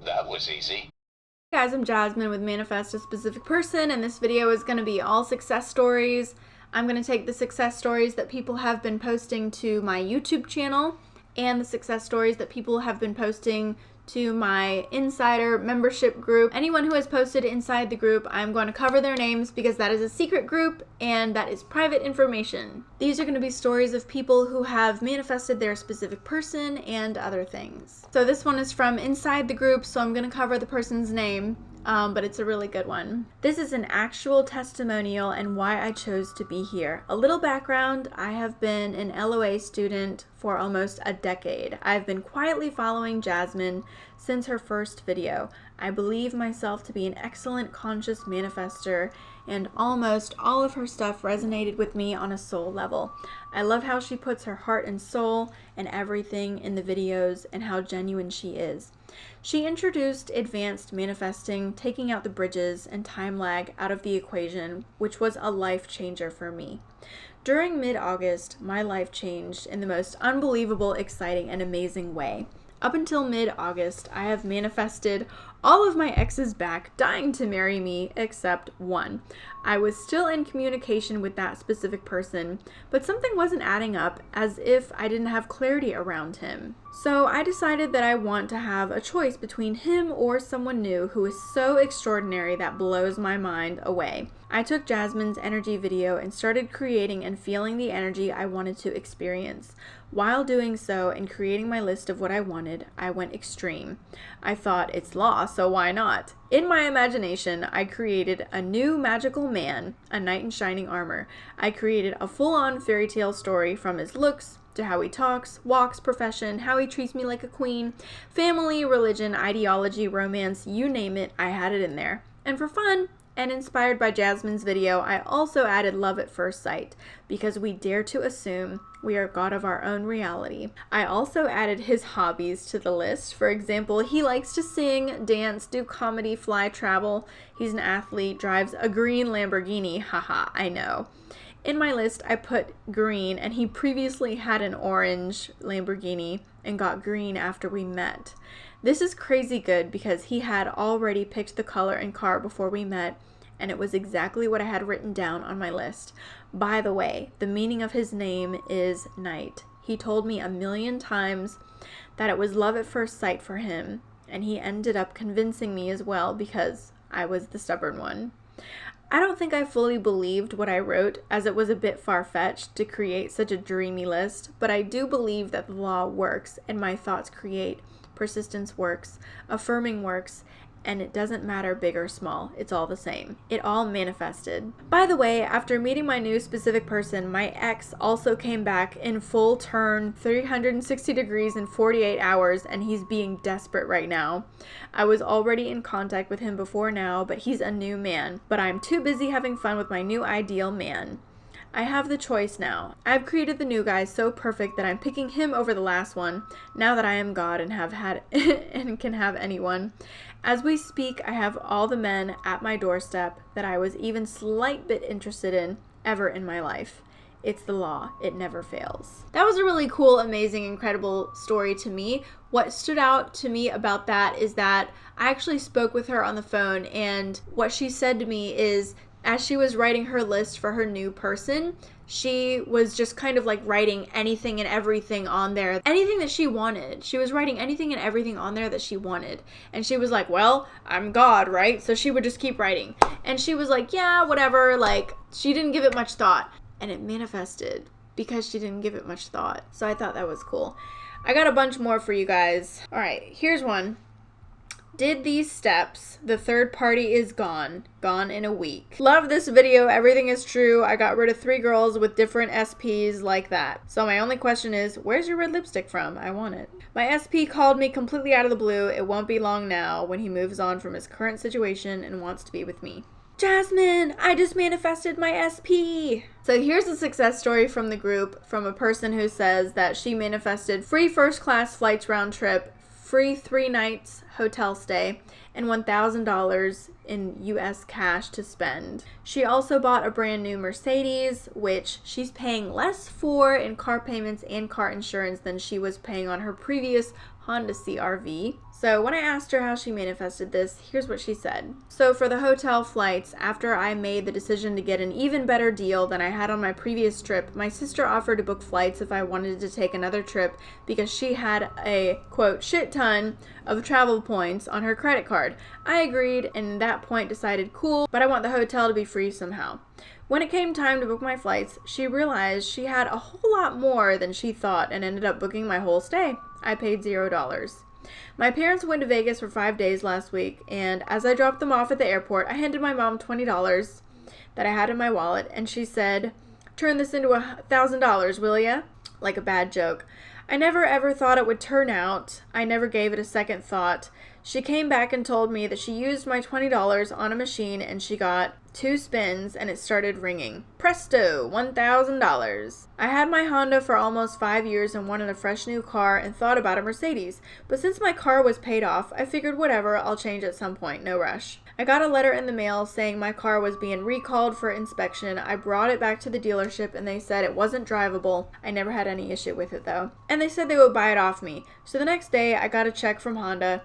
That was easy. Hey guys, I'm Jasmine with Manifest a Specific Person, and this video is going to be all success stories. I'm going to take the success stories that people have been posting to my YouTube channel and the success stories that people have been posting to my insider membership group. Anyone who has posted inside the group, I'm going to cover their names because that is a secret group and that is private information. These are going to be stories of people who have manifested their specific person and other things. So this one is from inside the group, so I'm going to cover the person's name. But it's a really good one. This is an actual testimonial and why I chose to be here. A little background, I have been an LOA student for almost a decade. I've been quietly following Jasmine since her first video. I believe myself to be an excellent conscious manifester, and almost all of her stuff resonated with me on a soul level. I love how she puts her heart and soul and everything in the videos and how genuine she is. She introduced advanced manifesting, taking out the bridges and time lag out of the equation, which was a life changer for me. During mid-August, my life changed in the most unbelievable, exciting, and amazing way. Up until mid-August, I have manifested all of my exes back, dying to marry me, except one. I was still in communication with that specific person, but something wasn't adding up, as if I didn't have clarity around him. So I decided that I want to have a choice between him or someone new who is so extraordinary that blows my mind away. I took Jasmine's energy video and started creating and feeling the energy I wanted to experience. While doing so and creating my list of what I wanted, I went extreme. I thought, it's law, so why not? In my imagination, I created a new magical man, a knight in shining armor. I created a full-on fairy tale story from his looks to how he talks, walks, profession, how he treats me like a queen, family, religion, ideology, romance, you name it, I had it in there. And for fun, and inspired by Jasmine's video, I also added love at first sight, because we dare to assume we are God of our own reality. I also added his hobbies to the list. For example, he likes to sing, dance, do comedy, fly, travel. He's an athlete, drives a green Lamborghini. Haha, I know. In my list, I put green, and he previously had an orange Lamborghini and got green after we met. This is crazy good because he had already picked the color and car before we met, and it was exactly what I had written down on my list. By the way, the meaning of his name is Knight. He told me 1,000,000 times that it was love at first sight for him, and he ended up convincing me as well because I was the stubborn one. I don't think I fully believed what I wrote, as it was a bit far-fetched to create such a dreamy list, but I do believe that the law works and my thoughts create. Persistence works, affirming works, and it doesn't matter big or small, it's all the same. It all manifested. By the way, after meeting my new specific person, my ex also came back in full turn 360 degrees in 48 hours, and he's being desperate right now. I was already in contact with him before now, but he's a new man. But I'm too busy having fun with my new ideal man. I have the choice now. I've created the new guy so perfect that I'm picking him over the last one, now that I am God and have had and can have anyone. As we speak, I have all the men at my doorstep that I was even slight bit interested in ever in my life. It's the law. It never fails. That was a really cool, amazing, incredible story to me. What stood out to me about that is that I actually spoke with her on the phone, and what she said to me is, as she was writing her list for her new person, she was just kind of like writing anything and everything on there. Anything that she wanted. She was writing anything and everything on there that she wanted. And she was like, well, I'm God, right? So she would just keep writing. And she was like, yeah, whatever. Like, she didn't give it much thought. And it manifested because she didn't give it much thought. So I thought that was cool. I got a bunch more for you guys. All right, here's one. Did these steps, the third party is gone in a week. Love this video, everything is true. I got rid of 3 girls with different SPs like that. So my only question is, where's your red lipstick from? I want it. My SP called me completely out of the blue. It won't be long now when he moves on from his current situation and wants to be with me. Jasmine, I just manifested my SP. So here's a success story from the group from a person who says that she manifested free first class flights round trip, free 3 nights hotel stay, and $1,000 in US cash to spend. She also bought a brand new Mercedes, which she's paying less for in car payments and car insurance than she was paying on her previous Honda CRV. So when I asked her how she manifested this, here's what she said. So for the hotel flights, after I made the decision to get an even better deal than I had on my previous trip, my sister offered to book flights if I wanted to take another trip because she had a, quote, shit ton of travel points on her credit card. I agreed and at that point decided, cool, but I want the hotel to be free somehow. When it came time to book my flights, she realized she had a whole lot more than she thought and ended up booking my whole stay. I paid $0. My parents went to Vegas for 5 days last week, and as I dropped them off at the airport, I handed my mom $20 that I had in my wallet, and she said, "Turn this into $1,000, will ya?" Like a bad joke. I never ever thought it would turn out. I never gave it a second thought. She came back and told me that she used my $20 on a machine and she got 2 spins and it started ringing. Presto, $1,000. I had my Honda for almost 5 years and wanted a fresh new car and thought about a Mercedes. But since my car was paid off, I figured whatever, I'll change at some point, no rush. I got a letter in the mail saying my car was being recalled for inspection. I brought it back to the dealership and they said it wasn't drivable. I never had any issue with it though. And they said they would buy it off me. So the next day I got a check from Honda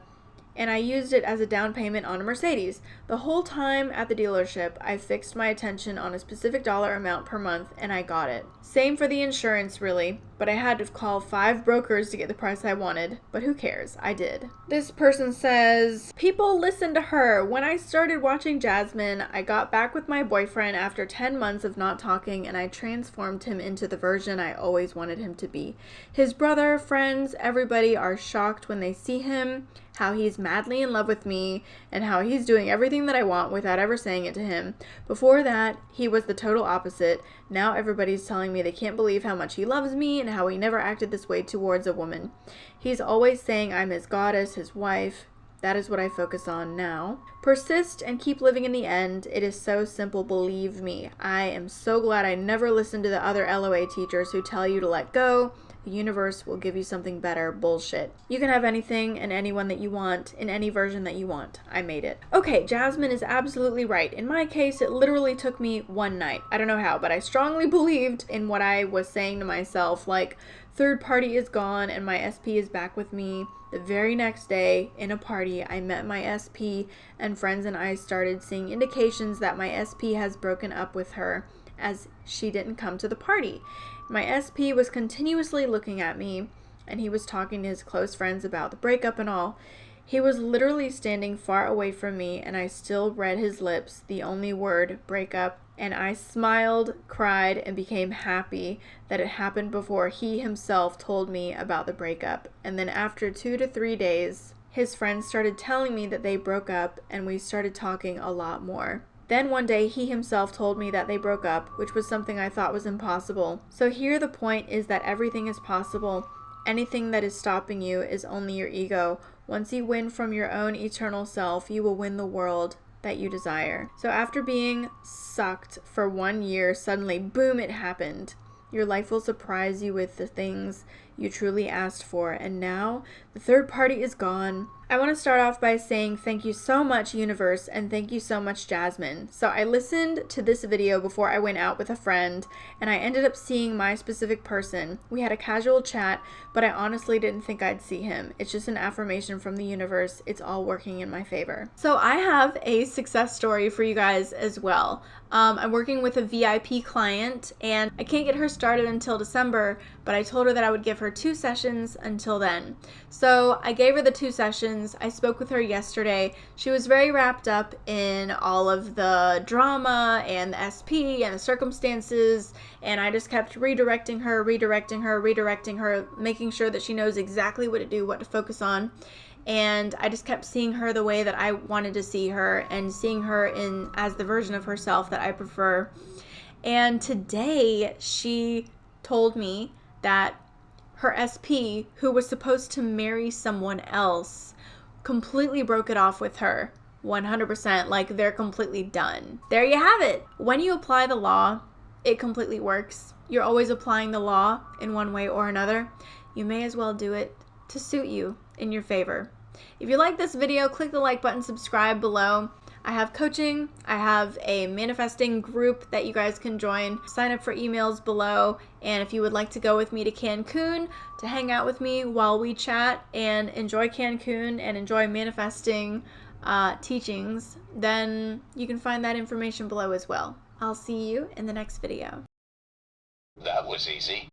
and I used it as a down payment on a Mercedes. The whole time at the dealership, I fixed my attention on a specific dollar amount per month, and I got it. Same for the insurance, really, but I had to call 5 brokers to get the price I wanted, but who cares? I did. This person says, people listen to her. When I started watching Jasmine, I got back with my boyfriend after 10 months of not talking, and I transformed him into the version I always wanted him to be. His brother, friends, everybody are shocked when they see him, how he's madly in love with me, and how he's doing everything that I want without ever saying it to him. Before that, he was the total opposite. Now everybody's telling me they can't believe how much he loves me and how he never acted this way towards a woman. He's always saying I'm his goddess, his wife. That is what I focus on now. Persist and keep living in the end. It is so simple, believe me. I am so glad I never listened to the other LOA teachers who tell you to let go. The universe will give you something better. Bullshit. You can have anything and anyone that you want in any version that you want. I made it. Okay, Jasmine is absolutely right. In my case, it literally took me one night. I don't know how, but I strongly believed in what I was saying to myself, like, third party is gone and my SP is back with me. The very next day, in a party, I met my SP and friends and I started seeing indications that my SP has broken up with her as she didn't come to the party. My SP was continuously looking at me, and he was talking to his close friends about the breakup and all. He was literally standing far away from me, and I still read his lips, the only word, breakup, and I smiled, cried, and became happy that it happened before he himself told me about the breakup. And then after 2 to 3 days, his friends started telling me that they broke up, and we started talking a lot more. Then one day he himself told me that they broke up, which was something I thought was impossible. So here the point is that everything is possible. Anything that is stopping you is only your ego. Once you win from your own eternal self, you will win the world that you desire. So after being sucked for 1 year, suddenly, boom, it happened. Your life will surprise you with the things you truly asked for. And now the third party is gone. I want to start off by saying thank you so much, universe, and thank you so much, Jasmine. So I listened to this video before I went out with a friend, and I ended up seeing my specific person. We had a casual chat, but I honestly didn't think I'd see him. It's just an affirmation from the universe. It's all working in my favor. So I have a success story for you guys as well. I'm working with a VIP client, and I can't get her started until December, but I told her that I would give her 2 sessions until then. So I gave her the 2 sessions. I spoke with her yesterday. She was very wrapped up in all of the drama and the SP and the circumstances, and I just kept redirecting her, making sure that she knows exactly what to do, what to focus on. And I just kept seeing her the way that I wanted to see her and seeing her in as the version of herself that I prefer. And today she told me that her SP, who was supposed to marry someone else, completely broke it off with her. 100%, like they're completely done. There you have it. When you apply the law, it completely works. You're always applying the law in one way or another. You may as well do it to suit you in your favor. If you like this video, click the like button, subscribe below. I have coaching, I have a manifesting group that you guys can join. Sign up for emails below, and if you would like to go with me to Cancun to hang out with me while we chat and enjoy Cancun and enjoy manifesting teachings, then you can find that information below as well. I'll see you in the next video. That was easy.